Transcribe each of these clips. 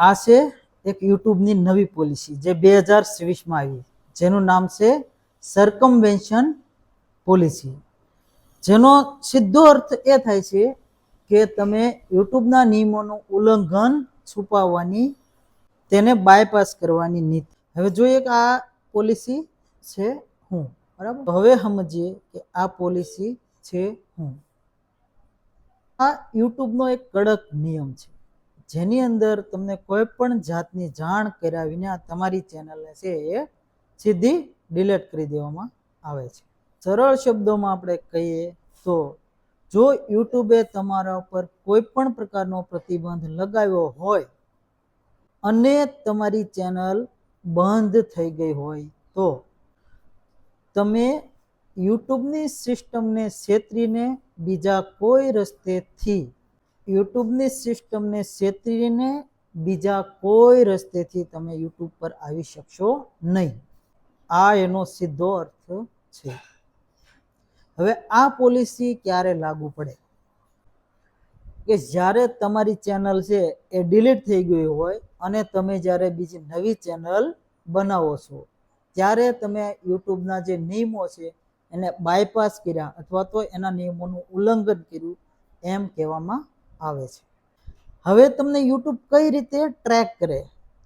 આ છે એક યુટ્યુબની નવી પોલિસી જે 2023માં આવી, જેનું નામ છે સર્કમવેન્શન પોલિસી, જેનો સીધો અર્થ એ થાય છે કે તમે યુટ્યુબના નિયમોનું ઉલ્લંઘન છુપાવવાની, તેને બાયપાસ કરવાની નીતિ. હવે જોઈએ કે આ પોલિસી છે હું, બરાબર. હવે સમજીએ કે આ પોલિસી છે હું. આ યુટ્યુબનો એક કડક નિયમ છે, જેની અંદર તમને કોઈ પણ જાતની જાણ કર્યા વિના તમારી ચેનલને છે એ સીધી ડિલીટ કરી દેવામાં આવે છે. સરળ શબ્દોમાં આપણે કહીએ તો જો યુટ્યુબે તમારા ઉપર કોઈ પણ પ્રકારનો પ્રતિબંધ લગાવ્યો હોય અને તમારી ચેનલ બંધ થઈ ગઈ હોય તો તમે યુટ્યુબની સિસ્ટમને છેતરીને બીજા કોઈ રસ્તેથી તમે યુટ્યુબ પર આવી શકશો નહીં. આ એનો સીધો અર્થ છે. હવે આ પોલિસી ક્યારે લાગુ પડે? કે જ્યારે તમારી ચેનલ છે એ ડિલીટ થઈ ગઈ હોય અને તમે જ્યારે બીજી નવી ચેનલ બનાવો છો, ત્યારે તમે યુટ્યુબના જે નિયમો છે એને બાયપાસ કર્યા અથવા તો એના નિયમોનું ઉલ્લંઘન કર્યું એમ કહેવામાં આવે છે. હવે તમને યુટ્યુબ કઈ રીતે ટ્રેક કરે,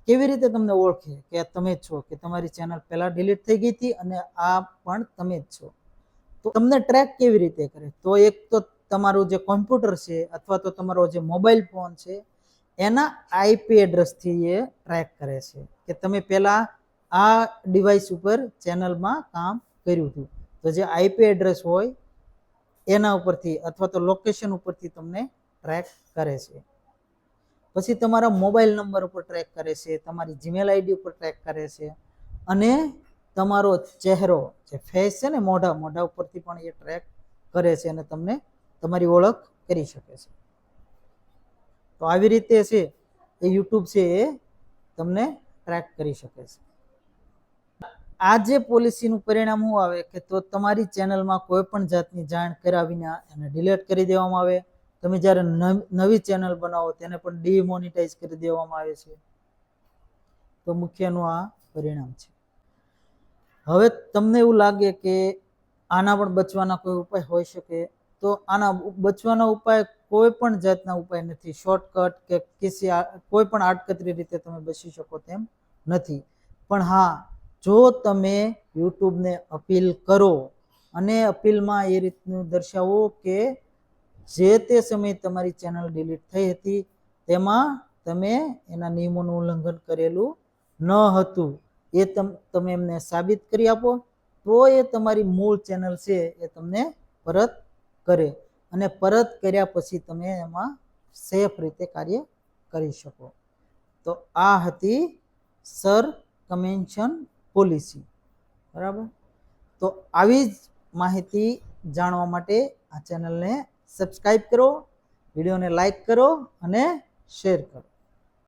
કેવી રીતે તમને ઓળખે કે તમે જ છો, કે તમારી ચેનલ પહેલા ડિલીટ થઈ ગઈ હતી અને આ પણ તમે જ છો? તો તમને ટ્રેક કેવી રીતે કરે? તો એક તો તમારું જે કોમ્પ્યુટર છે અથવા તો તમારો જે મોબાઈલ ફોન છે એના આઈપી એડ્રેસથી એ ટ્રેક કરે છે કે તમે પહેલા આ ડિવાઇસ ઉપર ચેનલમાં કામ કર્યું હતું. તો જે આઈપી એડ્રેસ હોય એના ઉપરથી અથવા તો લોકેશન ઉપરથી તમને ટ્રેક કરે છે. પછી તમારા મોબાઈલ નંબર ઉપર ટ્રેક કરે છે, તમારી જીમેલ આઈડી ઉપર ટ્રેક કરે છે, અને તમારો ચહેરો જે ફેસ છે ને, મોઢા ઉપરથી પણ એ ટ્રેક કરે છે અને તમને તમારી ઓળખ કરી શકે છે. તો આવી રીતે છે એ યુટ્યુબ છે એ તમને ટ્રેક કરી શકે છે. આ જે પોલિસીનું પરિણામ શું આવે કે તો તમારી ચેનલમાં કોઈ પણ જાતની જાણ કર્યા વિના એને ડિલીટ કરી દેવામાં આવે. તમે જ્યારે નવી ચેનલ બનાવો તેને પણ ડિમોનિટાઈઝ કરી દેવામાં આવે છે. તો મુખ્યનું આ પરિણામ છે. હવે તમને એવું લાગે કે આના પણ બચવાના કોઈ ઉપાય હોઈ શકે, તો આના બચવાના ઉપાય કોઈ પણ જાતના ઉપાય નથી. શોર્ટકટ કે કોઈ પણ આડકતરી રીતે તમે બચી શકો તેમ નથી. પણ હા, જો તમે યુટ્યુબને અપીલ કરો અને અપીલમાં એ રીતનું દર્શાવો કે જે તે સમયે તમારી ચેનલ ડિલીટ થઈ હતી તેમાં તમે એના નિયમોનું ઉલ્લંઘન કરેલું ન હતું, એ તમે એમને સાબિત કરી આપો, તો એ તમારી મૂળ ચેનલ છે એ તમને પરત કરે અને પરત કર્યા પછી તમે એમાં સેફ રીતે કાર્ય કરી શકો. તો આ હતી સર્કમવેન્શન પોલિસી, બરાબર. તો આવી જ માહિતી જાણવા માટે આ ચેનલને સબસ્ક્રાઈબ કરો, વિડીયોને લાઈક કરો અને શેર કરો.